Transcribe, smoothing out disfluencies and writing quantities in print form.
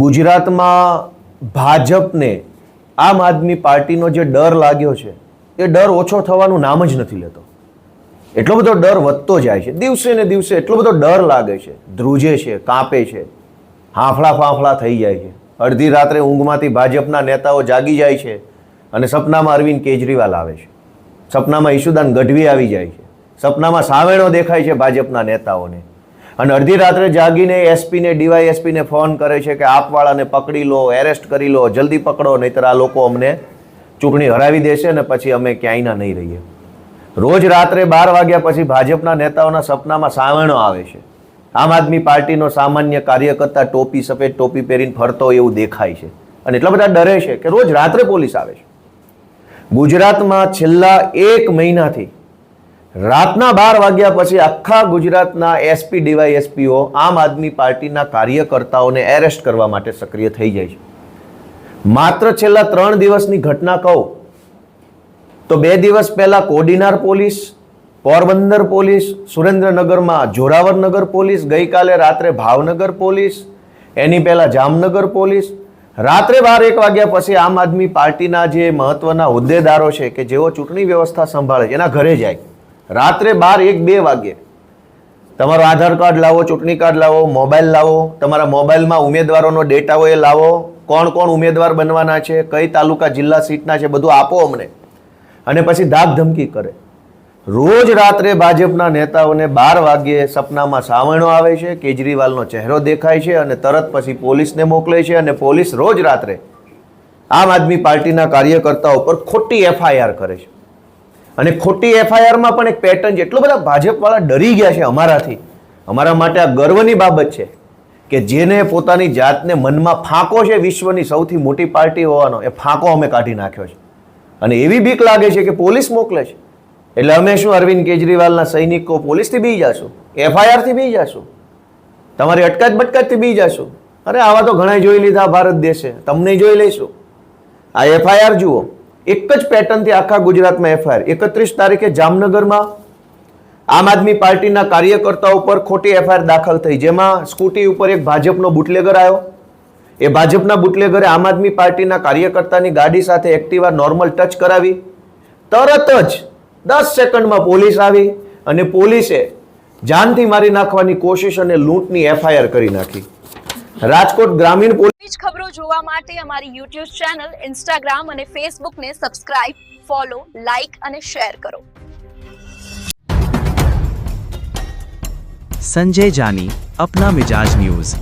ગુજરાતમાં ભાજપને આમ આદમી પાર્ટીનો જે ડર લાગ્યો છે એ ડર ઓછો થવાનું નામ જ નથી લેતો. એટલો બધો ડર વધતો જાય છે, દિવસે ને દિવસે એટલો બધો ડર લાગે છે, ધ્રુજે છે, કાંપે છે, હાંફળા ફાંફળા થઈ જાય છે. અડધી રાત્રે ઊંઘમાંથી ભાજપના નેતાઓ જાગી જાય છે અને સપનામાં અરવિંદ કેજરીવાલ આવે છે, સપનામાં ઈશુદાન ગઢવી આવી જાય છે, સપનામાં સાવેણો દેખાય છે ભાજપના નેતાઓને. અને અડધી રાત્રે જાગીને એસપીને ડીવાયએસપીને ફોન કરે છે કે આપવાળાને પકડી લો, એરેસ્ટ કરી લો, જલ્દી પકડો, નહીંતર આ લોકો અમને ચૂંટણી હરાવી દેશે ને પછી અમે ક્યાંયના નહીં રહીએ. રોજ રાત્રે 12 વાગ્યા પછી ભાજપના નેતાઓના સપનામાં સાવેણો આવે છે. આમ આદમી પાર્ટીનો સામાન્ય કાર્યકર્તા ટોપી, સફેદ ટોપી પહેરીને ફરતો એવું દેખાય છે અને એટલા બધા ડરે છે કે રોજ રાત્રે પોલીસ આવે છે. ગુજરાતમાં છેલ્લા 1 મહિનાથી રાતના 12 વાગ્યા પછી આખા ગુજરાતના એસપી ડીવાયએસપીઓ આમ આદમી પાર્ટીના કાર્યકર્તાઓને એરેસ્ટ કરવા માટે સક્રિય થઈ જાય છે. માત્ર છેલ્લા 3 દિવસની ઘટના કહું તો 2 દિવસ પહેલા કોડીનાર પોલીસ, પોરબંદર પોલીસ, સુરેન્દ્રનગરમાં જોરાવરનગર પોલીસ, ગઈકાલે રાત્રે ભાવનગર પોલીસ, એની પહેલા જામનગર પોલીસ. રાત્રે 12-1 વાગ્યા પછી આમ આદમી પાર્ટીના જે મહત્વના હોદ્દેદારો છે કે જેઓ ચૂંટણી વ્યવસ્થા સંભાળે છે એના ઘરે જાય. રાત્રે 12-1-2 વાગ્યે તમારો આધાર કાર્ડ લાવો, ચૂંટણી કાર્ડ લાવો, મોબાઈલ લાવો, તમારા મોબાઈલમાં ઉમેદવારોનો ડેટા હોય એ લાવો, કોણ કોણ ઉમેદવાર બનવાના છે, કઈ તાલુકા જિલ્લા સીટના છે, બધું આપો અમને. અને પછી ધાક ધમકી કરે. રોજ રાત્રે ભાજપના નેતાઓને 12 વાગ્યે સપનામાં સાવણો આવે છે, કેજરીવાલનો ચહેરો દેખાય છે અને તરત પછી પોલીસને મોકલે છે અને પોલીસ રોજ રાત્રે આમ આદમી પાર્ટીના કાર્યકર્તાઓ પર ખોટી એફઆઈઆર કરે છે. અને ખોટી એફઆઈઆરમાં પણ એક પેટર્ન છે. એટલો બધા ભાજપવાળા ડરી ગયા છે અમારાથી. અમારા માટે આ ગર્વની બાબત છે કે જેને પોતાની જાતને મનમાં ફાંકો છે વિશ્વની સૌથી મોટી પાર્ટી હોવાનો, એ ફાંકો અમે કાઢી નાખ્યો છે. અને એવી બીક લાગે છે કે પોલીસ મોકલે છે એટલે અમે શું અરવિંદ કેજરીવાલના સૈનિકો પોલીસથી બી જશું, એફઆઈઆરથી બી જશું, તમારી અટકાત બટકાતથી બી જશું. અરે આવા તો ઘણા જોઈ લીધા ભારત દેશે, તમને જોઈ લઈશું. આ એફઆઈઆર જુઓ, એક જ પેટર્નથી આખા ગુજરાતમાં એફઆઈઆર. 31 તારીખે જામનગરમાં આમ આદમી પાર્ટીના કાર્યકર્તાઓ પર ખોટી એફઆઈઆર દાખલ થઈ, જેમાં સ્કૂટી ઉપર એક ભાજપનો બુટલેગર આવ્યો. એ ભાજપના બુટલેગરે આમ આદમી પાર્ટીના કાર્યકર્તાની ગાડી સાથે એક્ટિવા નોર્મલ ટચ કરાવી. તરત જ 10 સેકન્ડમાં પોલીસ આવી અને પોલીસે જાનથી મારી નાખવાની કોશિશ અને લૂંટની એફઆઈઆર કરી નાખી. રાજકોટ ગ્રામીણ પોલીસ ખબરો જોવા માટે અમારી YouTube ચેનલ, Instagram અને Facebook ને સબસ્ક્રાઇબ, ફોલો, લાઇક અને શેર કરો. संजय जानी, अपना मिजाज न्यूज.